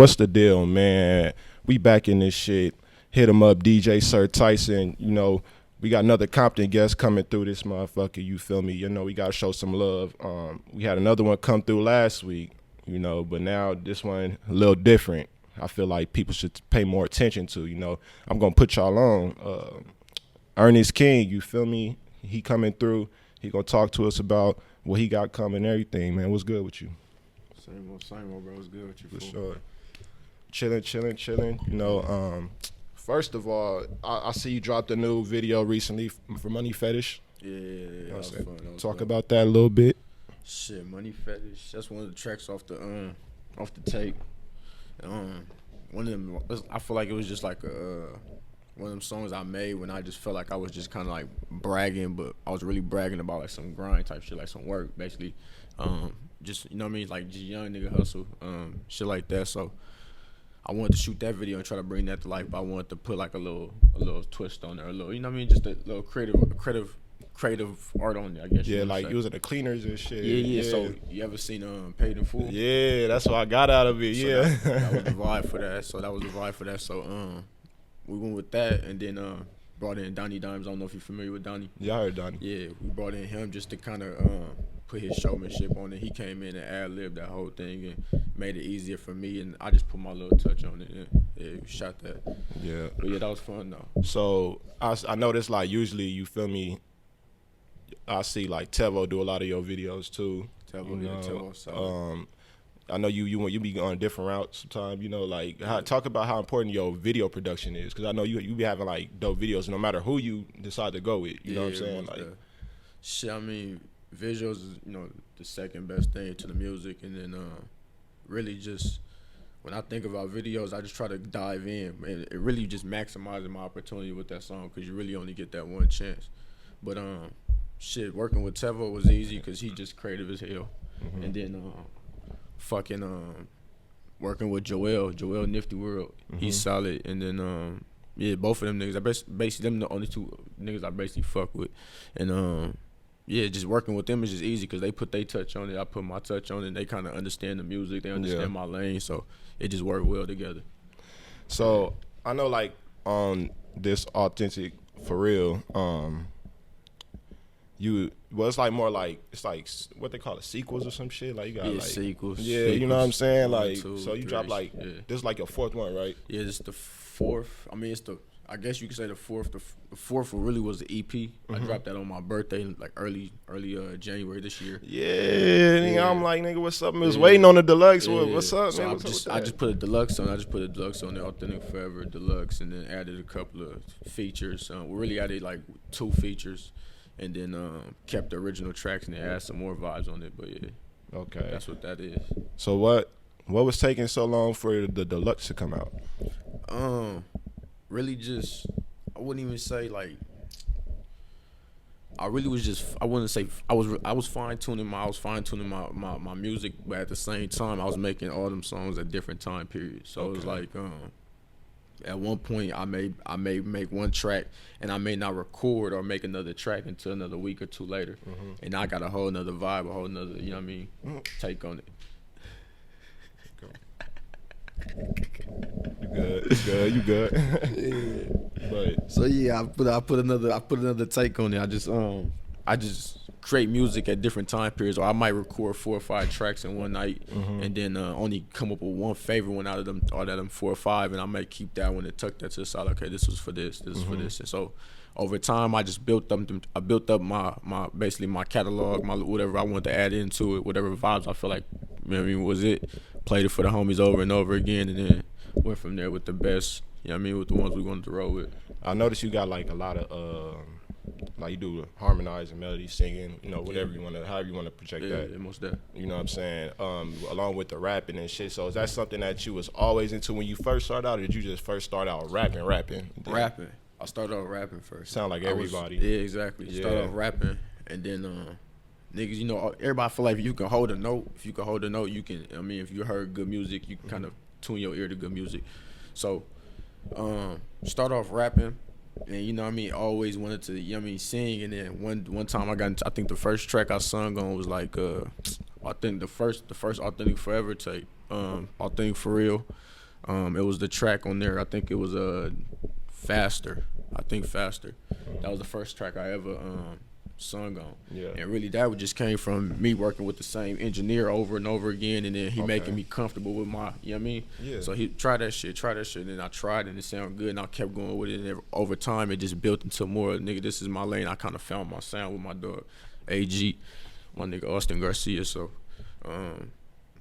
what's the deal, man? We back in this shit. Hit him up, DJ Sir Tyson. You know, we got another Compton guest coming through this motherfucker. You feel me? You know, we got to show some love. We had another one come through last week, you know, but now this one a little different. I feel like people should pay more attention to, you know. I'm going to put y'all on. Ernest Kingg, you feel me? He coming through. He going to talk to us about what he got coming and everything, man. What's good with you? Same old, bro. What's good with you? For sure. Chilling. You know, first of all, I see you dropped a new video recently for Money Fetish. Yeah, you know that was fun. Talk about that a little bit. Shit, Money Fetish. That's one of the tracks off the tape. One of them, I feel like it was just like one of them songs I made when I just felt like I was just kind of like bragging, but I was really bragging about like some grind type shit, like some work, basically. Just, you know what I mean, like just young nigga hustle, shit like that. So I wanted to shoot that video and try to bring that to life, but I wanted to put like a little twist on there, a little, you know what I mean, just a little creative art on it, I guess. Yeah, like using the cleaners and shit. Yeah. So you ever seen Paid in Full? Yeah, that's what I got out of it. So yeah, that was the vibe for that. So we went with that, and then brought in Donnie Dimes. I don't know if you're familiar with Donnie. Yeah, I heard Donnie. Yeah, we brought in him just to kind of put his showmanship on it. He came in and ad-libbed that whole thing and made it easier for me, and I just put my little touch on it. And, yeah, we shot that. Yeah. But yeah, that was fun though. So I noticed like usually, you feel me, I see like Tevo do a lot of your videos too. Tevo. So. I know you be on a different route sometimes. You know, like talk about how important your video production is, because I know you be having like dope videos no matter who you decide to go with. You know what I'm saying? Like, shit. I mean, visuals is, you know, the second best thing to the music, and then really just when I think about videos, I just try to dive in, and it really just maximizing my opportunity with that song, because you really only get that one chance. But shit, working with Tevo was easy because he just creative as hell, and then working with Joel Nifty World, he's solid, and then yeah, both of them niggas, basically them the only two niggas I basically fuck with, and yeah, just working with them is just easy because they put their touch on it, I put my touch on it, and they kind of understand the music, they understand my lane, so it just worked well together. So I know like on this Authentic For Real, it's like more like, it's like what they call it, sequels or some shit. Like you got like sequels. Yeah, you know what I'm saying? Like, two, so you three, drop like this is like your fourth one, right? Yeah, this is the fourth. I mean, I guess you could say the fourth. The fourth really was the EP. I dropped that on my birthday, like early January this year. Yeah. I'm like, nigga, what's up? I was waiting on the Deluxe. What's up, so man? I just put a Deluxe on. I just put a Deluxe on the Authentic Forever Deluxe, and then added a couple of features. We really added like 2 features, and then kept the original tracks and then added some more vibes on it. But yeah, okay, that's what that is. So what was taking so long for the Deluxe to come out? Really just, I wouldn't even say like, I really was just, I wouldn't say, I was fine-tuning my music, but at the same time I was making all them songs at different time periods. So it was like at one point I may make one track and I may not record or make another track until another week or two later, and I got a whole nother vibe, a whole nother, you know what I mean, take on it. You good. Yeah. But so yeah, I put another take on it. I just create music at different time periods, or I might record 4 or 5 tracks in one night, and then only come up with one favorite one out of them 4 or 5, and I might keep that one and tuck that to the side. Okay, this was for this is for this, and so over time I just built up my basically my catalog, my whatever I wanted to add into it, whatever vibes I feel like, you know what I mean, was it. Played it for the homies over and over again, and then went from there with the best, you know what I mean, with the ones we wanted to roll with. I noticed you got like a lot of like you do harmonizing, melody, singing, you know, whatever you want to, however you want to project that. Yeah, most that. You know what I'm saying? Along with the rapping and shit. So is that something that you was always into when you first started out, or did you just first start out rapping? Rapping. I started out rapping first. Sound like everybody. Yeah, exactly. Yeah. Started off rapping, and then niggas, you know, everybody feel like if you can hold a note, you can, I mean, if you heard good music, you can kind of tune your ear to good music. So, start off rapping, and you know what I mean, always wanted to, you know what I mean, sing, and then one time I think the first track I sung on was like, I think the first Authentic Forever tape, Authentic For Real. It was the track on there. I think it was Faster. I think Faster. That was the first track I ever sung on. Yeah. And really that just came from me working with the same engineer over and over again, and then he making me comfortable with my, you know what I mean? Yeah. So he try that shit, and then I tried and it sounded good and I kept going with it, and over time it just built into more, nigga, this is my lane. I kind of found my sound with my dog, AG, my nigga Austin Garcia. So,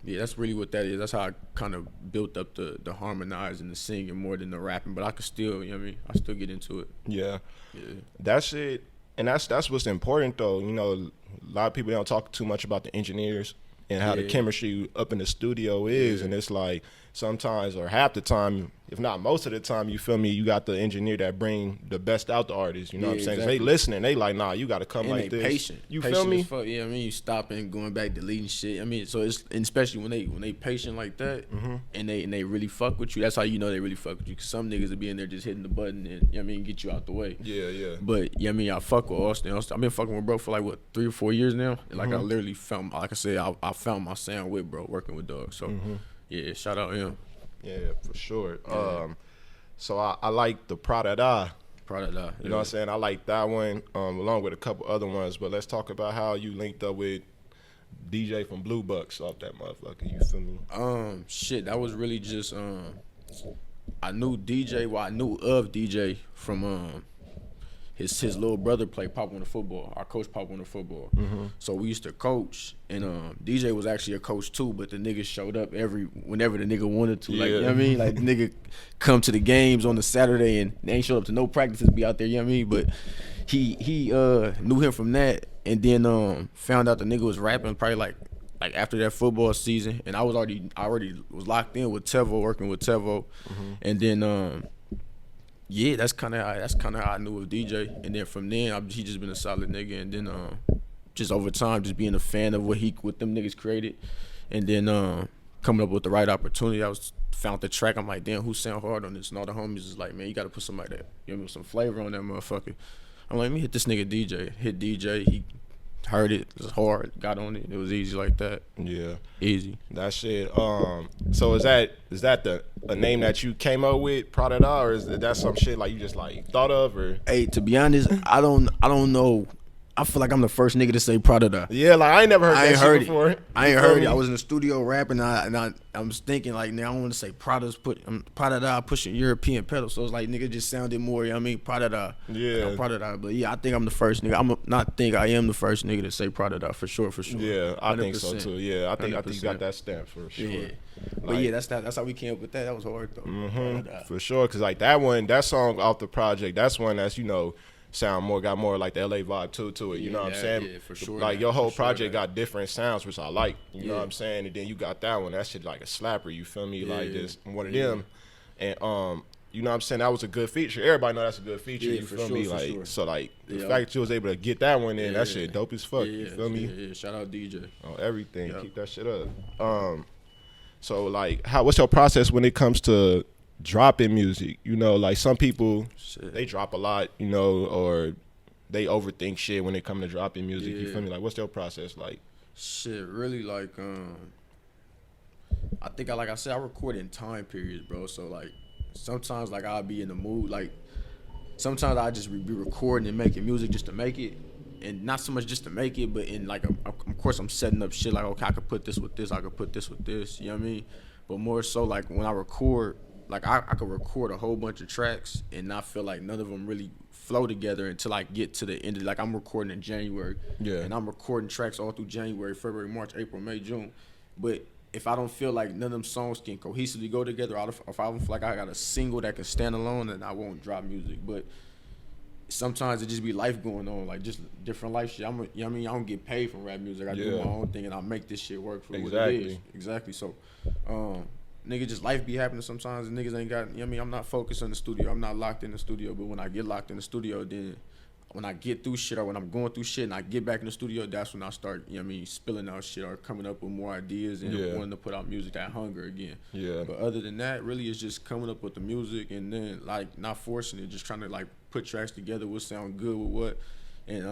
yeah, that's really what that is. That's how I kind of built up the harmonizing, the singing more than the rapping. But I could still, you know what I mean? I still get into it. Yeah. Yeah. That's it. And that's what's important, though. You know, a lot of people don't talk too much about the engineers and how the chemistry up in the studio is. And it's like sometimes, or half the time, if not most of the time, you feel me, you got the engineer that bring the best out the artist. You know what I'm saying? Exactly. They listening. They like, nah, you got to come and like they this. Patient. You patient feel me? As fuck. Yeah, I mean, you stopping, going back, deleting shit. I mean, so it's, and especially when they patient like that, and they really fuck with you. That's how you know they really fuck with you. Cause some niggas will be in there just hitting the button and, you know what I mean, get you out the way. Yeah, yeah. But yeah, I mean, I fuck with Austin. I've been fucking with bro for like what 3 or 4 years now. And like I literally found, like I said, I found my sound with bro working with Doug. So yeah, shout out him. Yeah, for sure. Yeah. So I like the Prada. Proud of that. You know what I'm saying? I like that one, along with a couple other ones. But let's talk about how you linked up with DJ from Blue Bucks off that motherfucker. You feel me? Shit, that was really just I knew DJ. Well, I knew of DJ from his little brother played Pop Warner football. Our coach Pop Warner football. So we used to coach, and DJ was actually a coach too. But the nigga showed up whenever the nigga wanted to. Like, you know what I mean? Like, the nigga come to the games on the Saturday and they ain't showed up to no practices, be out there. You know what I mean? But he knew him from that, and then found out the nigga was rapping probably like after that football season, and I already was locked in with Tevo, working with Tevo, and then yeah, that's kind of how I knew of DJ, and then from then he just been a solid nigga, and then just over time just being a fan of what them niggas created, and then coming up with the right opportunity. I found the track. I'm like, damn, who sound hard on this? And all the homies is like, man, you got to put somebody that, you know, some flavor on that motherfucker. I'm like, let me hit this nigga DJ. Hit DJ. He heard it. It was hard. Got on it. It was easy like that. Yeah, easy. That shit. So is that a name that you came up with, Prada, or is that some shit like you just like thought of, or? Hey, to be honest, I don't know. I feel like I'm the first nigga to say Prada. Yeah, like I ain't never heard that shit before. I ain't heard it. I was in the studio rapping, and I was thinking like, now I want to say Prada pushing European pedals. So it's like, nigga just sounded more, you know what I mean, Prada. Yeah. Prada. But yeah, I think I'm the first nigga. I am the first nigga to say Prada for sure. Yeah, I 100%. think so too. Yeah, I think 100%. you got that stamp for sure. Yeah. But yeah, that's how we came up with that. That was hard though. For sure, cause like that song off the project, that's one that's, you know, got more like the LA vibe to it. You know what I'm saying? Yeah, for sure. Like your whole project got different sounds, which I like. You know what I'm saying? And then you got that one. That shit like a slapper. You feel me? Like just one of them. And you know what I'm saying? That was a good feature. Everybody know that's a good feature. Yeah, you for feel sure, me? for Like sure. so, like the fact that you was able to get that one in, that shit dope as fuck. You feel me? Yeah. Shout out DJ. On everything. Keep that shit up. So like, what's your process when it comes to dropping music? You know, like some people they drop a lot, you know, or they overthink shit when it come to dropping music. You feel me? Like, what's your process like? Shit, really, like, I think like I said, I record in time periods, bro. So like, sometimes like I'll be in the mood. Like, sometimes I just be recording and making music just to make it, and not so much just to make it, but in like, of course, I'm setting up shit like, okay, I could put this with this, I could put this with this. You know what I mean? But more so like when I record, like I could record a whole bunch of tracks and not feel like none of them really flow together until I get to the end of, like, I'm recording in January, and I'm recording tracks all through January, February, March, April, May, June. But if I don't feel like none of them songs can cohesively go together, if I don't feel like I got a single that can stand alone, then I won't drop music. But sometimes it just be life going on, like just different life shit. You know what I mean? I don't get paid from rap music. I do my own thing and I make this shit work for what it is. Exactly. So, nigga, just life be happening sometimes, and niggas ain't got, you know what I mean? I'm not focused on the studio. I'm not locked in the studio, but when I get locked in the studio, then when I get through shit or when I'm going through shit and I get back in the studio, that's when I start, you know what I mean, spilling out shit or coming up with more ideas and wanting to put out music, that hunger again. Yeah. But other than that, really it's just coming up with the music and then like not forcing it, just trying to like put tracks together, what sound good with what. And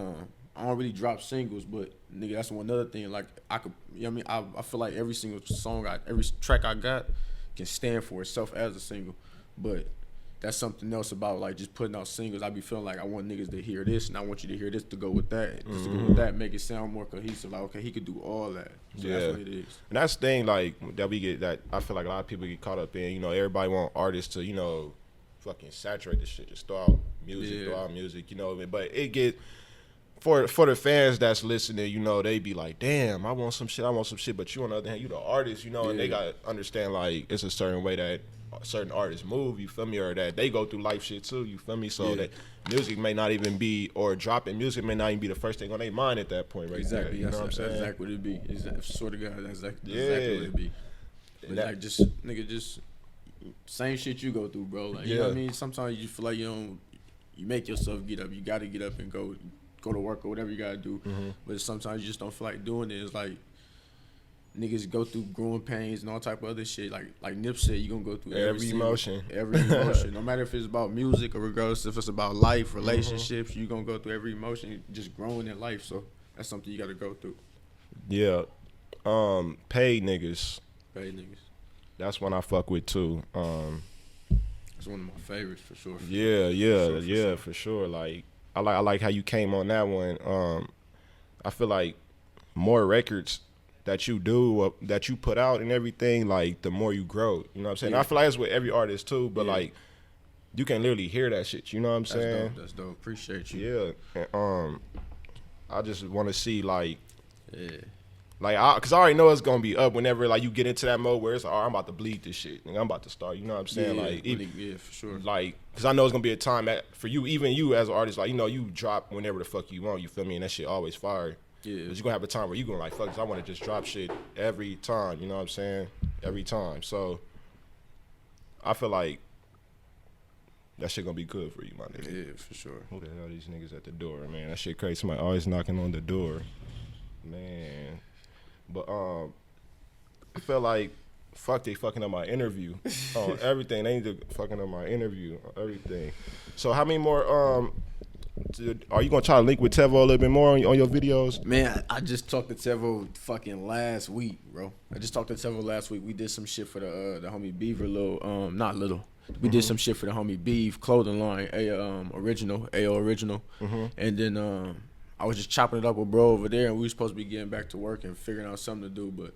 I don't really drop singles, but nigga, that's one other thing. Like I could, you know what I mean? I feel like every single song, every track I got can stand for itself as a single. But that's something else about like just putting out singles. I be feeling like I want niggas to hear this, and I want you to hear this to go with that. Just to go with that, make it sound more cohesive. Like, okay, he could do all that. So that's what it is. And that's the thing, like, that we get, that I feel like a lot of people get caught up in. You know, everybody want artists to, you know, fucking saturate the shit, just throw out music, you know. But it get, for the fans that's listening, you know, they be like, damn, I want some shit. But you, on the other hand, you the artist, you know, and they gotta understand, like, it's a certain way that certain artists move, you feel me, or that they go through life shit too, you feel me, so that music may not even be, or dropping music may not even be the first thing on their mind at that point, right? Exactly, you know what I'm saying? That's exactly what it be. Sort of God, that's exactly what it be. But like, just nigga, just same shit you go through, bro. Like, you know what I mean? Sometimes you feel like you make yourself get up. You got to get up and go to work or whatever you got to do. But sometimes you just don't feel like doing it. It's like, niggas go through growing pains and all type of other shit. Like Nip said, you gonna go through every emotion. No matter if it's about music or regardless if it's about life, relationships, you gonna go through every emotion, just growing in life. So that's something you gotta go through. Yeah. Paid niggas. Paid niggas. That's one I fuck with too. That's one of my favorites for sure. For sure. Like I like how you came on that one. I feel like more records that you do, that you put out and everything, like, the more you grow, you know what I'm saying? I feel like it's with every artist too, but like, you can literally hear that shit, you know what I'm saying? That's dope. Appreciate you. Yeah. And, I just want to see, like, like, because I already know it's gonna be up whenever, like, you get into that mode where it's like, I'm about to bleed this shit, and I'm about to start, you know what I'm saying? Like, for sure. Like, because I know it's gonna be a time for you, even you as an artist, like, you know, you drop whenever the fuck you want, you feel me? And that shit always fire. Yeah. But you're going to have a time where you're going to like, fuck this, I want to just drop shit every time, you know what I'm saying? Every time. So, I feel like that shit going to be good for you, my nigga. Yeah, for sure. Who the hell are these niggas at the door, man? That shit crazy. Somebody always knocking on the door. Man. But, I feel like, fuck, they fucking up my interview. On everything. They need to fucking up my interview on everything. So, how many more, are you gonna try to link with Tevo a little bit more on your videos? Man, I just talked to Tevo fucking last week, bro. I just talked to Tevo last week. We did some shit for the homie Beaver We did some shit for the homie Beef clothing line, AO original, and then I was just chopping it up with bro over there, and we were supposed to be getting back to work and figuring out something to do, but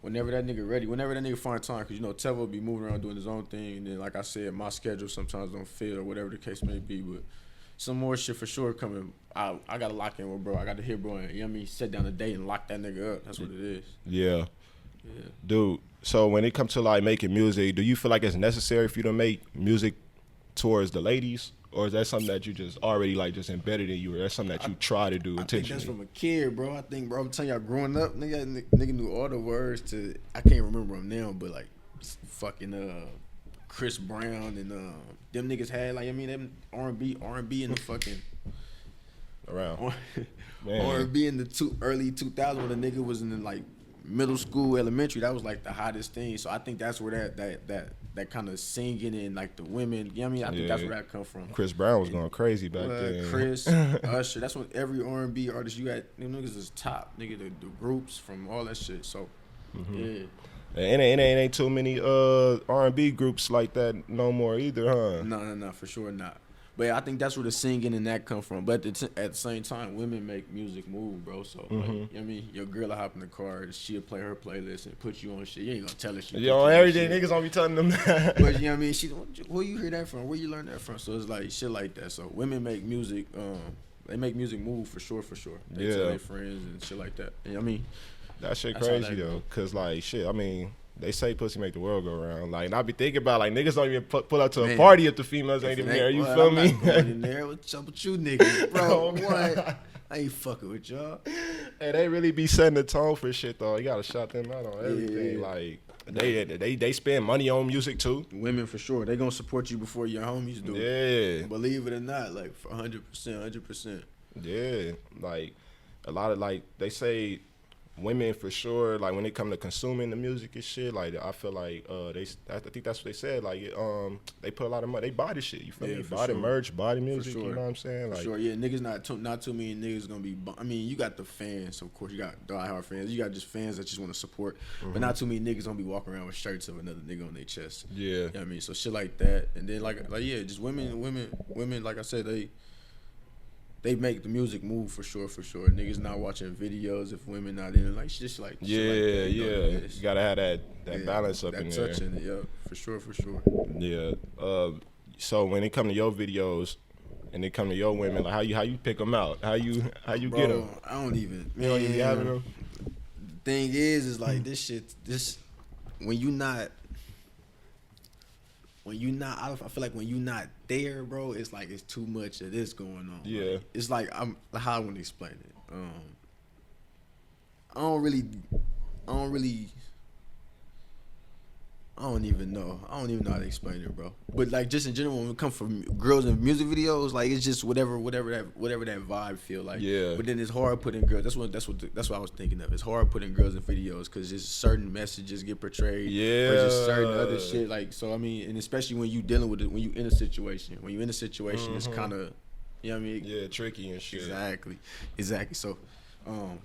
whenever that nigga find time, cause you know Tevo be moving around doing his own thing, and then like I said, my schedule sometimes don't fit or whatever the case may be, but some more shit for sure coming. I gotta lock in with bro. I gotta hear bro and, you know what I mean, sit down a date and lock that nigga up. That's what it is. Yeah. Dude, so when it comes to like making music, do you feel like it's necessary for you to make music towards the ladies? Or is that something that you just already like just embedded in you, or that's something that you try to do intentionally? I think that's from a kid, bro. I think, bro, I'm telling y'all, growing up, nigga knew all the words to, I can't remember them now, but like fucking Chris Brown and them niggas had, like, I mean, them R&B in the fucking around R&B in the early 2000s when the nigga was in the, like, middle school, elementary. That was like the hottest thing. So I think that's where that kind of singing and like the women, you know what I mean? I think that's where that come from. Chris Brown was going crazy back then. Chris, Usher. That's when every R&B artist you got, them niggas is top, nigga. The groups from all that shit. So yeah. And it ain't too many R&B groups like that no more either, huh? No, for sure not. But I think that's where the singing and that come from. But at the same time, women make music move, bro. So, like, you know what I mean? Your girl will hop in the car, she'll play her playlist and put you on shit. You ain't gonna tell her shit. Yo, every day niggas gonna be telling them that. But, you know what I mean? Where you hear that from? Where you learn that from? So, it's like shit like that. So, women make music, they make music move for sure. They tell their friends and shit like that. You know what I mean? That shit crazy, though. Because, like, shit, I mean, they say pussy make the world go round. Like, and I be thinking about, like, niggas don't even pull up to a party if the females ain't even there. You feel me? I'm not going in there. What's up with you niggas? Bro, what? I ain't fucking with y'all. Hey, they really be setting the tone for shit, though. You gotta shout them out on everything. Yeah. Like, they spend money on music, too. Women, for sure. They gonna support you before your homies do. Yeah. Believe it or not, like, for 100%. Yeah. Like, a lot of, like, they say, women for sure, like when it come to consuming the music and shit, like I feel like I think that's what they said, like they put a lot of money, they buy the shit, you feel me? Buy the merch, buy the music, you know what I'm saying? For like, sure, yeah, niggas not too many niggas gonna be. I mean, you got the fans, of course, you got diehard fans, you got just fans that just want to support, but not too many niggas gonna be walking around with shirts of another nigga on their chest. Yeah, you know what I mean, so shit like that, and then like yeah, just women, like I said, they make the music move for sure. Niggas not watching videos if women not in it, like just like yeah, shit like that, you gotta have that balance up that in touch there. in it, yeah, for sure. Yeah. So when it come to your videos and it come to your women, like how you pick them out? How you Bro, get them? I don't even. You don't even be having them. The thing is like this when you not. I feel like when you not there, bro, it's like it's too much of this going on. Yeah. Like, it's like how I want to explain it. I don't even know how to explain it, bro. But like just in general, when it comes from girls in music videos, like it's just whatever that vibe feel like. Yeah. But then it's hard putting girls. That's what I was thinking of. It's hard putting girls in videos because just certain messages get portrayed. Yeah. Or just certain other shit. Like so, I mean, and especially when you dealing with it, when you in a situation, it's kind of, you know what I mean? Yeah, tricky and shit. Exactly. So.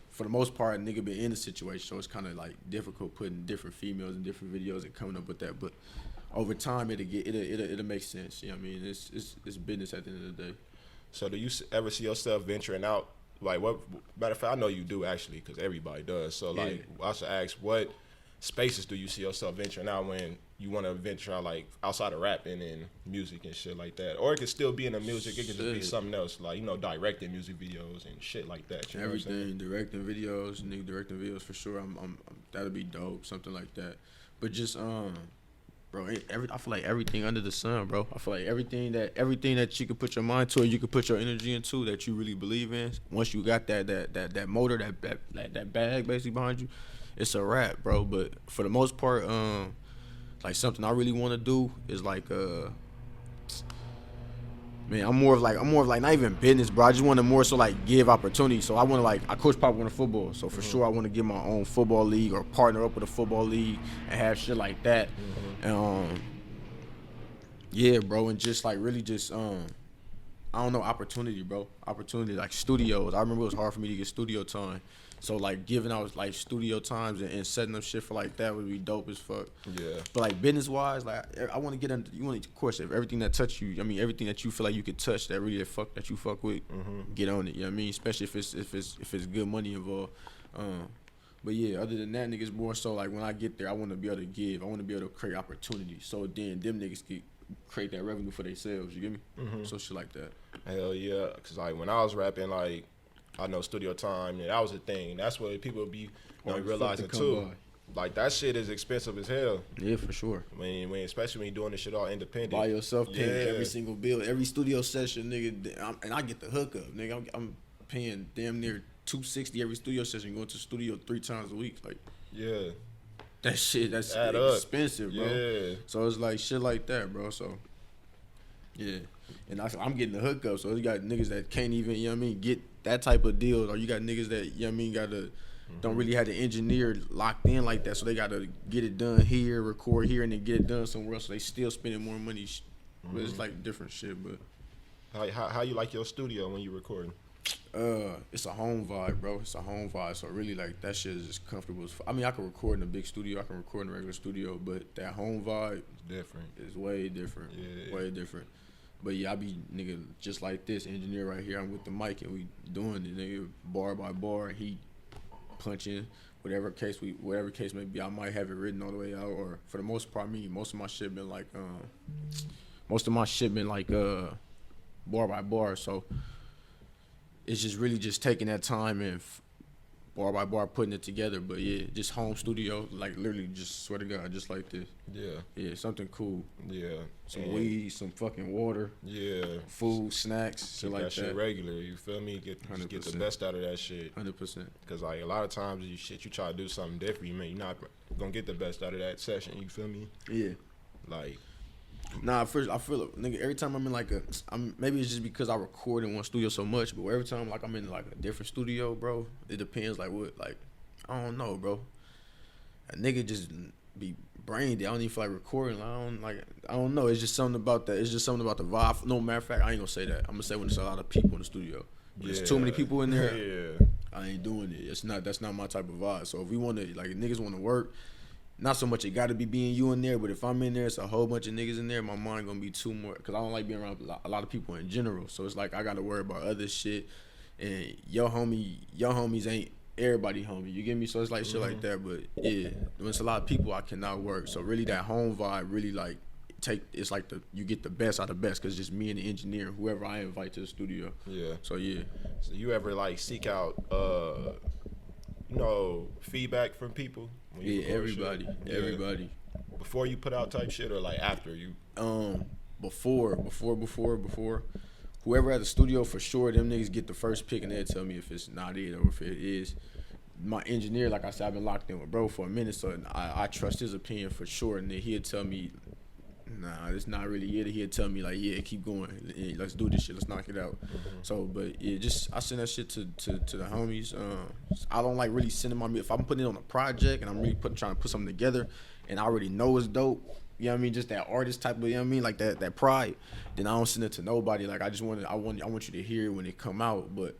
For the most part, a nigga been in a situation, so it's kind of like difficult putting different females in different videos and coming up with that. But over time, it'll make sense. You know what I mean? It's business at the end of the day. So do you ever see yourself venturing out? Like what? Matter of fact, I know you do actually, because everybody does. So like, I should ask, what spaces do you see yourself venturing out when you want to venture out, like outside of rapping and music and shit like that? Or it could still be in the music. It could just be something else, like, you know, directing music videos and shit like that. You know Everything, directing videos for sure. I'm that'll be dope, something like that. But just bro, I feel like everything under the sun, bro. I feel like everything that you could put your mind to, or you could put your energy into, that you really believe in. Once you got that motor, that bag basically behind you, it's a wrap, bro. But for the most part, like something I really want to do is like man, I'm more of like not even business, bro. I just want to more so like give opportunity. So I want to I coach pop in football. So for sure I want to get my own football league or partner up with a football league and have shit like that. Yeah, bro, and just like really just I don't know, opportunity, bro. Opportunity like studios. I remember it was hard for me to get studio time. So like giving out like studio times and setting up shit for like that would be dope as fuck. Yeah. But like business wise, like I want to get under. You want, of course, if everything that touch you, I mean everything that you feel like you could touch that really that you fuck with, get on it. You know what I mean? Especially if it's good money involved. But yeah, other than that, niggas more so like when I get there, I want to be able to give. I want to be able to create opportunity. So then them niggas can create that revenue for themselves. You get me? So shit like that. Hell yeah, cause like when I was rapping, like I know studio time, and that was a thing. That's what people be realizing too. Like that shit is expensive as hell. Yeah, for sure. When especially when you doing this shit all independent. By yourself, paying every single bill, every studio session, nigga, and I get the hookup, nigga. I'm paying damn near $260 every studio session, going to the studio 3 times a week. Like, yeah, that's expensive, bro. Yeah. So it's like shit like that, bro. So yeah, and I'm getting the hookup. So you got niggas that can't even, you know what I mean, get that type of deal, or you got niggas that, you know what I mean, gotta don't really have the engineer locked in like that, so they gotta get it done here, record here, and then get it done somewhere else. So they still spending more money, but it's like different shit. But how you like your studio when you recording? It's a home vibe, bro. It's a home vibe. So really, like that shit is just comfortable. I mean, I can record in a big studio, I can record in a regular studio, but that home vibe different. Is way different. Yeah. Way different. But yeah, I be nigga just like this engineer right here. I'm with the mic and we doing it, nigga, bar by bar. He punching whatever case may be. I might have it written all the way out, or for the most part, most of my shit been like bar by bar. So it's just really just taking that time and bar by bar putting it together. But yeah, just home studio, like literally just swear to God, just like this. Yeah, something cool. Yeah, some weed, some fucking water. Yeah, food, snacks, shit like that. Shit regular, you feel me? Get the best out of that shit. 100%. Cause like a lot of times you try to do something different, you're not gonna get the best out of that session. You feel me? Yeah. Like. Nah, first I feel it, nigga. Every time I'm in like maybe it's just because I record in one studio so much, but every time like I'm in like a different studio, bro, it depends like what like I don't know, bro. A nigga just be brain dead. I don't even feel like recording. I don't know. It's just something about that. It's just something about the vibe. No matter of fact, I ain't gonna say that. I'm gonna say when there's a lot of people in the studio. When there's too many people in there, I ain't doing it. That's not my type of vibe. So if we wanna like niggas wanna work, not so much it gotta be being you in there, but if I'm in there, it's a whole bunch of niggas in there, my mind gonna be too more, cause I don't like being around a lot of people in general. So it's like I gotta worry about other shit, and your homies ain't everybody homie. You get me? So it's like shit like that. But yeah, when it's a lot of people, I cannot work. So really, that home vibe really like it's like you get the best out of the best, cause it's just me and the engineer, whoever I invite to the studio. Yeah. So yeah. So you ever like seek out feedback from people? Yeah, everybody. Before you put out type shit, or like after you? Before. Whoever at the studio, for sure, them niggas get the first pick, and they'll tell me if it's not it or if it is. My engineer, like I said, I've been locked in with bro for a minute, so I trust his opinion for sure. And then he'll tell me, nah, it's not really it. He'll tell me like, yeah, keep going, let's do this shit, let's knock it out. So, but yeah, I send that shit to the homies. I don't like really sending if I'm putting it on a project and I'm really trying to put something together, and I already know it's dope. You know what I mean? Just that artist type of, you know what I mean? Like that pride. Then I don't send it to nobody. Like I want you to hear it when it come out. But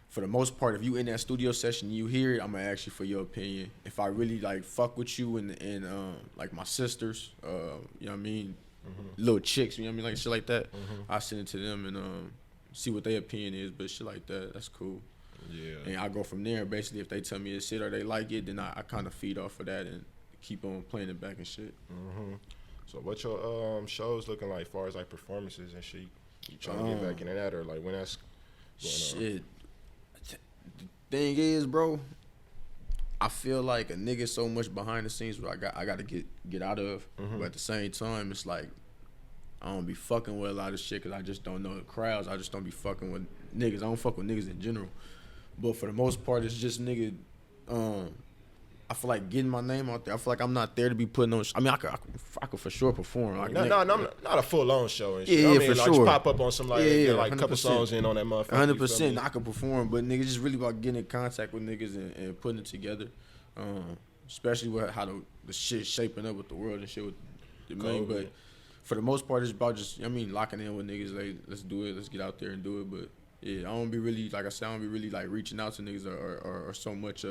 for the most part, if you in that studio session, you hear it, I'm gonna ask you for your opinion. If I really like fuck with you and like my sisters, you know what I mean? Little chicks, you know what I mean? Like shit like that. I send it to them and see what their opinion is. But shit like that, that's cool. Yeah. And I go from there. Basically, if they tell me it's shit or they like it, then I kind of feed off of that and keep on playing it back and shit. So what your shows looking like, as far as like performances and shit? You trying to get back into that, or like when that's going shit. The thing is, bro, I feel like a nigga so much behind the scenes where I got to get out of. But at the same time, it's like I don't be fucking with a lot of shit because I just don't know the crowds. I just don't be fucking with niggas. I don't fuck with niggas in general. But for the most part, it's just nigga. I feel like getting my name out there. I feel like I'm not there to be putting on. I mean, I could for sure perform. Like, not a full on show and shit. Yeah, I mean, for like, sure. Just pop up on some like a couple 100%. songs in on that motherfucker. 100%. I could perform, but niggas just really about getting in contact with niggas and putting it together. Especially with how the shit shaping up with the world and shit with the main. But for the most part, it's about just locking in with niggas. Like, let's do it. Let's get out there and do it. But yeah, I don't be really, like I said, I don't be really like reaching out to niggas or so much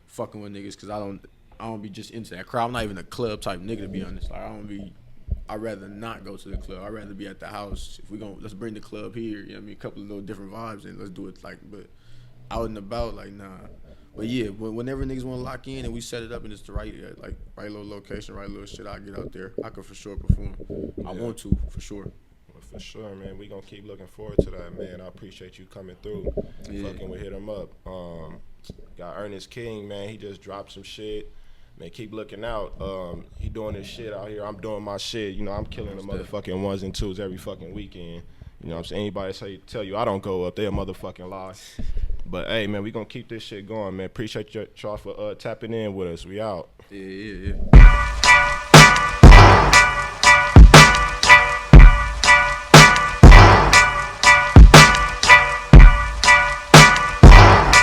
fucking with niggas, because I don't be just into that crowd. I'm not even a club type nigga, to be honest. Like I'd rather not go to the club. I'd rather be at the house. If let's bring the club here, you know what I mean? A couple of little different vibes and let's do it but out and about, like nah. But yeah, whenever niggas want to lock in and we set it up and it's the right little location, right little shit, I'll get out there. I could for sure perform. I want to, for sure. Well, for sure, man. We gonna keep looking forward to that, man. I appreciate you coming through. Fucking with Hit 'Em Up. Got Ernest Kingg, man. He just dropped some shit. Man, keep looking out. He doing his shit out here. I'm doing my shit. You know, I'm killing the motherfucking ones and twos every fucking weekend. You know what I'm saying? Anybody tell you I don't go up, they a motherfucking lie. But hey, man, we gonna keep this shit going, man. Appreciate y'all for tapping in with us. We out. Yeah.